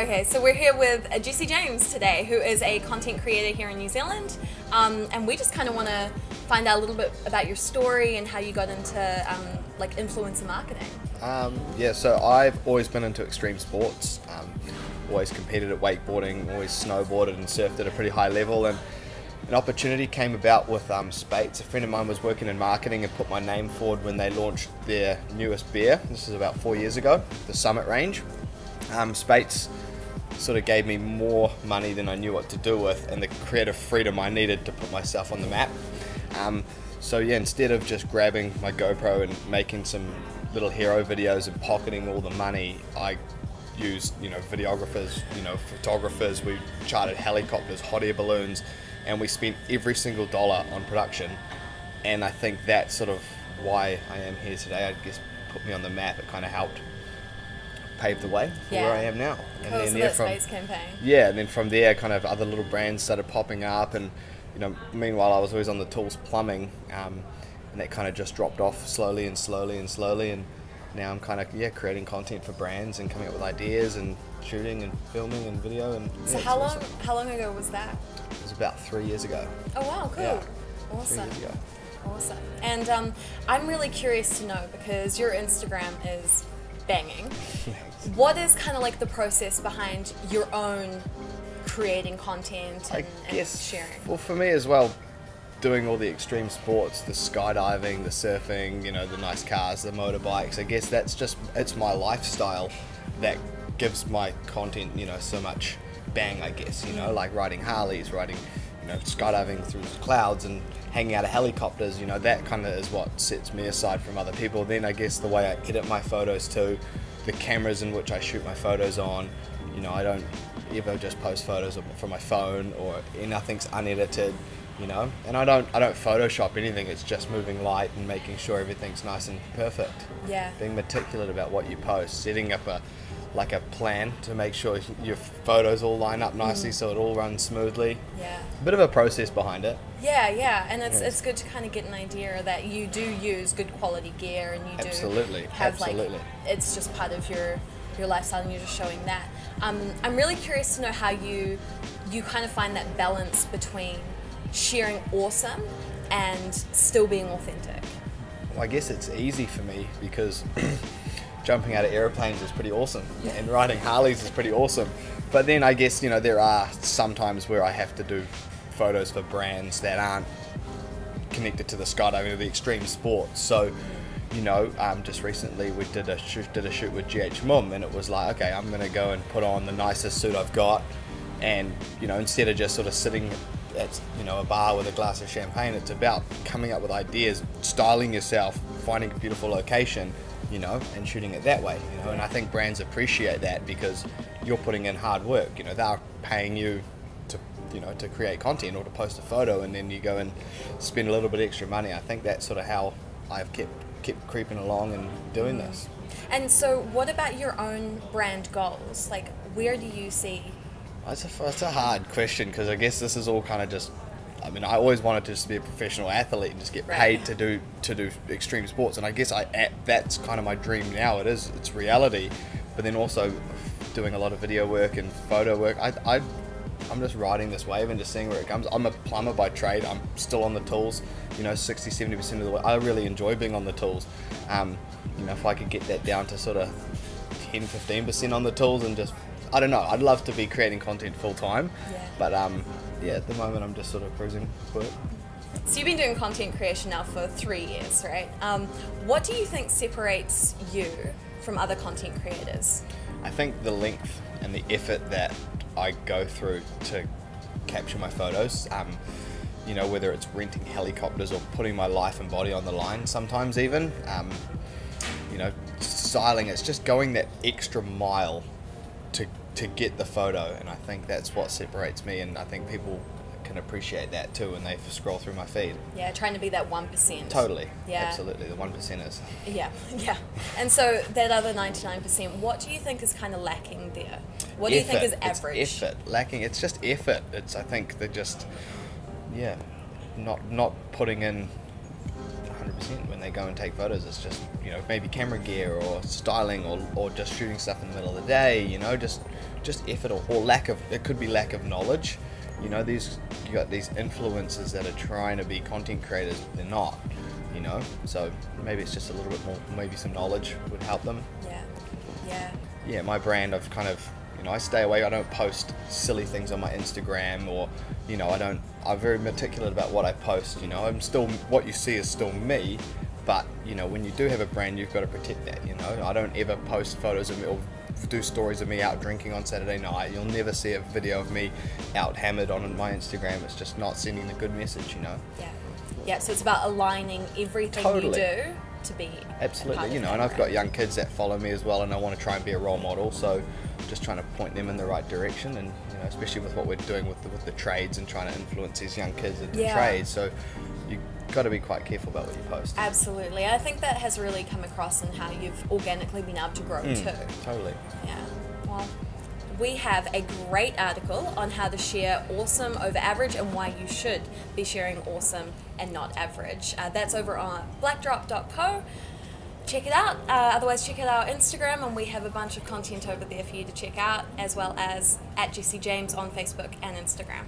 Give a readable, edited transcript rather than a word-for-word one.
Okay, so we're here with Jesse James today, who is a content creator here in New Zealand, and we just kind of want to find out a little bit about your story and how you got into like influencer marketing. So I've always been into extreme sports. Always competed at wakeboarding, always snowboarded and surfed at a pretty high level, and an opportunity came about with Speight's. A friend of mine was working in marketing and put my name forward when they launched their newest beer. This is about 4 years ago, the Summit range. Speight's sort of gave me more money than I knew what to do with, and the creative freedom I needed to put myself on the map. Instead of just grabbing my GoPro and making some little hero videos and pocketing all the money, I used, videographers, photographers. We chartered helicopters, hot air balloons, and we spent every single dollar on production. And I think that's sort of why I am here today. I guess put me on the map. It kind of helped pave the way for where I am now. Cool, and then so that Speight's campaign. Yeah, and then from there, kind of other little brands started popping up, and meanwhile I was always on the tools plumbing, and that kind of just dropped off slowly, and now I'm kind of creating content for brands and coming up with ideas and shooting and filming and video. And so how long ago was that? It was about 3 years ago. Oh wow, cool. Yeah, awesome. 3 years ago. Awesome. And I'm really curious to know, because your Instagram is banging. What is kind of like the process behind your own creating content and sharing? Well, for me as well, doing all the extreme sports, the skydiving, the surfing, the nice cars, the motorbikes, I guess it's my lifestyle that gives my content, so much bang, I guess, like riding Harleys, skydiving through the clouds and hanging out of helicopters, that kind of is what sets me aside from other people. Then I guess the way I edit my photos too, the cameras in which I shoot my photos on, I don't ever just post photos from my phone, or nothing's unedited, and I don't Photoshop anything. It's just moving light and making sure everything's nice and perfect. Yeah. Being meticulous about what you post, setting up a plan to make sure your photos all line up nicely so it all runs smoothly. Yeah. A bit of a process behind it. Yeah, and it's good to kind of get an idea that you do use good quality gear, and you do have it's just part of your lifestyle, and you're just showing that. I'm really curious to know how you kind of find that balance between sharing awesome and still being authentic. Well, I guess it's easy for me because jumping out of airplanes is pretty awesome, and riding Harleys is pretty awesome. But then I guess, there are some times where I have to do photos for brands that aren't connected to the skydiving or the extreme sports. So, just recently we did a shoot with GH Mum, and it was like, okay, I'm going to go and put on the nicest suit I've got, and, instead of just sort of sitting at, a bar with a glass of champagne, it's about coming up with ideas, styling yourself, finding a beautiful location, and shooting it that way, and I think brands appreciate that because you're putting in hard work, they're paying you to create content or to post a photo, and then you go and spend a little bit extra money. I think that's sort of how I've kept creeping along and doing this. And so what about your own brand goals? Like, where do you see? It's a hard question, because I guess this is all kind of just, I always wanted to just be a professional athlete and just get paid to do extreme sports, and I guess that's kind of my dream now. It's reality, but then also doing a lot of video work and photo work. I'm just riding this wave and just seeing where it comes. I'm a plumber by trade. I'm still on the tools, 60-70% of the way. I really enjoy being on the tools. If I could get that down to sort of 10-15% on the tools, and just, I don't know, I'd love to be creating content full time. Yeah. But at the moment I'm just sort of cruising for it. So you've been doing content creation now for 3 years, right? What do you think separates you from other content creators? I think the length and the effort that I go through to capture my photos, whether it's renting helicopters or putting my life and body on the line sometimes even, styling, it's just going that extra mile to get the photo, and I think that's what separates me, and I think people can appreciate that too when they scroll through my feed. Yeah, trying to be that 1%. Totally. Yeah. Absolutely, the 1%ers. Yeah. And so that other 99%, what do you think is kind of lacking there? What do you think is average? It's effort. Lacking, it's just effort. I think they're just, not putting in 100%. When they go and take photos, it's just, maybe camera gear or styling or just shooting stuff in the middle of the day, just effort or lack of, it could be lack of knowledge. You got these influencers that are trying to be content creators, but they're not, so maybe it's just a little bit more, maybe some knowledge would help them. Yeah, my brand, I've kind of, I stay away. I don't post silly things on my Instagram, or I'm very meticulous about what I post. I'm still, what you see is still me, but when you do have a brand, you've got to protect that. I don't ever post photos of me or do stories of me out drinking on Saturday night. You'll never see a video of me out hammered on my Instagram. It's just not sending a good message. Yeah, so it's about aligning everything you do to be absolutely, and I've got young kids that follow me as well, and I want to try and be a role model, so just trying to point them in the right direction, and especially with what we're doing with the trades and trying to influence these young kids into trades, so you've got to be quite careful about what you post. Absolutely. I think that has really come across in how you've organically been able to grow too. Totally. Yeah. Well, we have a great article on how to share awesome over average and why you should be sharing awesome and not average. That's over on blackdrop.co. Check it out. Otherwise, check out our Instagram, and we have a bunch of content over there for you to check out, as well as at Jessie James on Facebook and Instagram.